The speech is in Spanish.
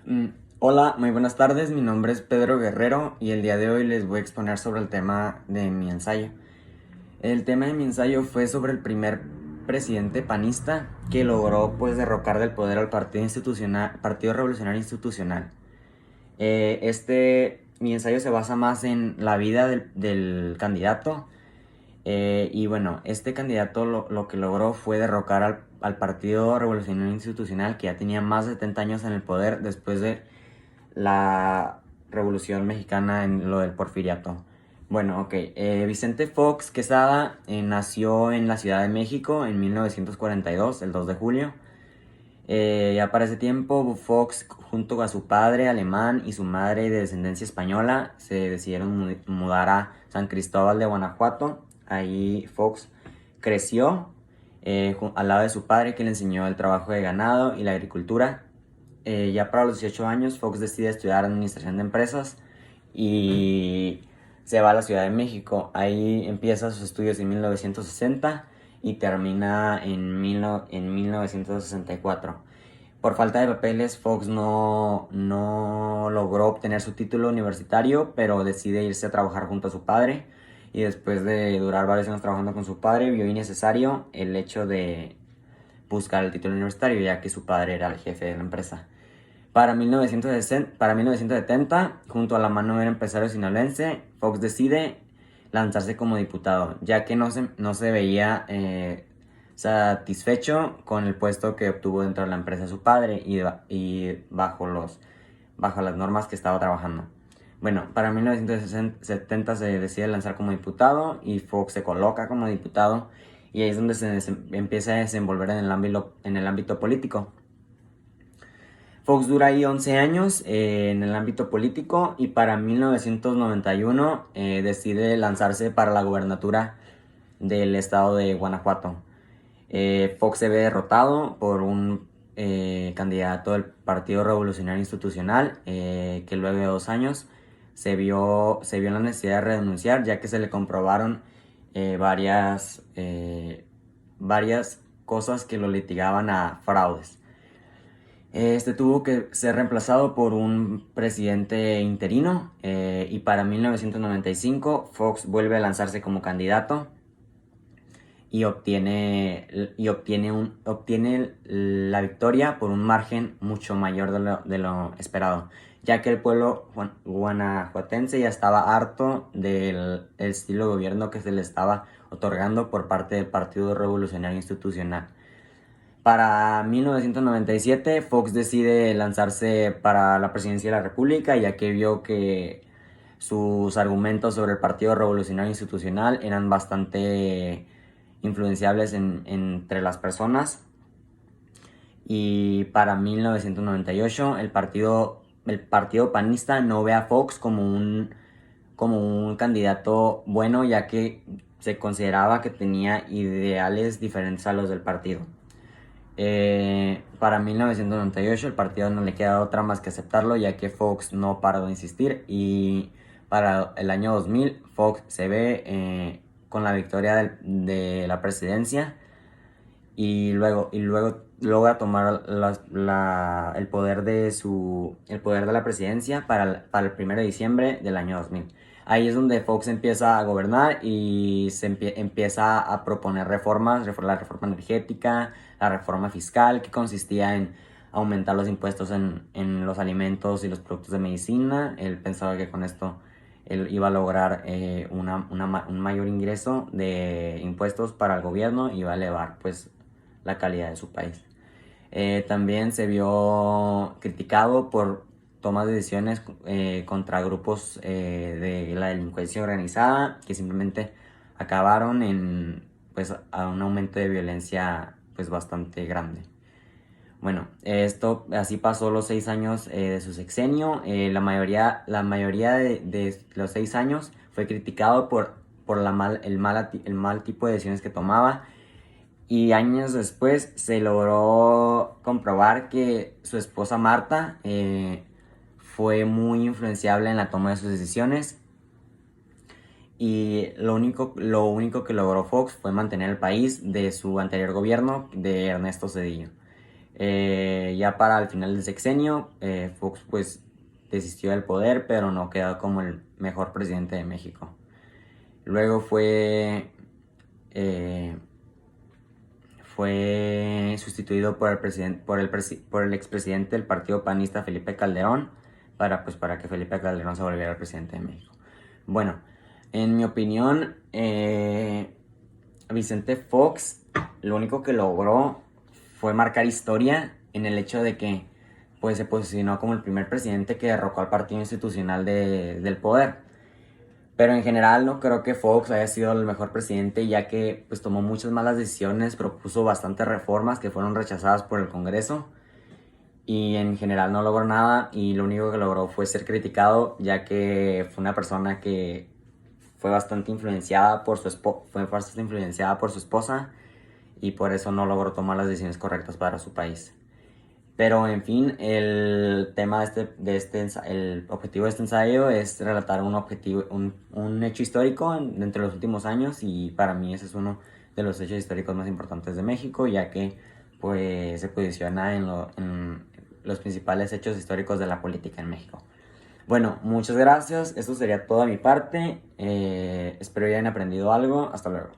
Mm, Hola, muy buenas tardes. Mi nombre es Pedro Guerrero y el día de hoy les voy a exponer sobre el tema de mi ensayo. El tema de mi ensayo fue sobre el primer presidente panista que logró derrocar del poder al Partido Revolucionario Institucional. Mi ensayo se basa más en la vida del candidato. Y bueno, este candidato lo que logró fue derrocar al Partido Revolucionario Institucional, que ya tenía más de 70 años en el poder después de la Revolución Mexicana en lo del Porfiriato. Bueno, ok. Vicente Fox Quesada nació en la Ciudad de México en 1942, el 2 de julio. Ya para ese tiempo, Fox, junto a su padre alemán y su madre de descendencia española, se decidieron mudar a San Cristóbal de Guanajuato. Ahí Fox creció al lado de su padre, que le enseñó el trabajo de ganado y la agricultura. Ya para los 18 años, Fox decide estudiar administración de empresas y se va a la Ciudad de México. Ahí empieza sus estudios en 1960 y termina en 1964. Por falta de papeles, Fox no logró obtener su título universitario, pero decide irse a trabajar junto a su padre. Y después de durar varios años trabajando con su padre, vio innecesario el hecho de buscar el título universitario, ya que su padre era el jefe de la empresa. Para 1970, junto a la mano del empresario sinaloense, Fox decide lanzarse como diputado, ya que no se veía satisfecho con el puesto que obtuvo dentro de la empresa de su padre y bajo las normas que estaba trabajando. Bueno, para 1970 se decide lanzar como diputado y Fox se coloca como diputado, y ahí es donde empieza a desenvolver en el ámbito político. Fox dura ahí 11 años en el ámbito político y para 1991 decide lanzarse para la gubernatura del estado de Guanajuato. Fox se ve derrotado por un candidato del Partido Revolucionario Institucional, que luego de 2 años se vio en la necesidad de renunciar, ya que se le comprobaron varias cosas que lo litigaban a fraudes. Tuvo que ser reemplazado por un presidente interino, y para 1995 Fox vuelve a lanzarse como candidato y obtiene la victoria por un margen mucho mayor de lo esperado, ya que el pueblo guanajuatense ya estaba harto del estilo de gobierno que se le estaba otorgando por parte del Partido Revolucionario Institucional. Para 1997, Fox decide lanzarse para la presidencia de la República, ya que vio que sus argumentos sobre el Partido Revolucionario Institucional eran bastante influenciables entre las personas. Y para 1998, el partido panista no ve a Fox como un candidato bueno, ya que se consideraba que tenía ideales diferentes a los del partido. Para 1998 el partido no le queda otra más que aceptarlo, ya que Fox no paró de insistir, y para el año 2000 Fox se ve con la victoria de la presidencia y luego logra tomar el poder de la presidencia para el 1 de diciembre del año 2000. Ahí es donde Fox empieza a gobernar y empieza a proponer reformas, la reforma energética, la reforma fiscal, que consistía en aumentar los impuestos en los alimentos y los productos de medicina. Él pensaba que con esto él iba a lograr un mayor ingreso de impuestos para el gobierno y iba a elevar pues la calidad de su país. También se vio criticado por tomas de decisiones contra grupos de la delincuencia organizada, que simplemente acabaron a un aumento de violencia pues bastante grande. Bueno, esto así pasó los 6 años de su sexenio. La mayoría de los 6 años fue criticado por el mal tipo de decisiones que tomaba. Y años después se logró comprobar que su esposa Marta fue muy influenciable en la toma de sus decisiones. Y lo único que logró Fox fue mantener el país de su anterior gobierno, de Ernesto Zedillo. Ya para el final del sexenio, Fox pues desistió del poder, pero no quedó como el mejor presidente de México. Luego fue sustituido por el expresidente del partido panista Felipe Calderón para que Felipe Calderón se volviera el presidente de México. Bueno, en mi opinión, Vicente Fox lo único que logró fue marcar historia en el hecho de que pues, se posicionó como el primer presidente que derrocó al partido institucional del poder. Pero en general no creo que Fox haya sido el mejor presidente, ya que pues, tomó muchas malas decisiones, propuso bastantes reformas que fueron rechazadas por el Congreso y en general no logró nada, y lo único que logró fue ser criticado, ya que fue una persona que fue bastante influenciada por su esposa y por eso no logró tomar las decisiones correctas para su país. Pero en fin, el tema el objetivo de este ensayo es relatar un hecho histórico entre los últimos años, y para mí ese es uno de los hechos históricos más importantes de México, ya que pues se posiciona en los principales hechos históricos de la política en México. Bueno, muchas gracias, esto sería todo de mi parte, espero que hayan aprendido algo, hasta luego.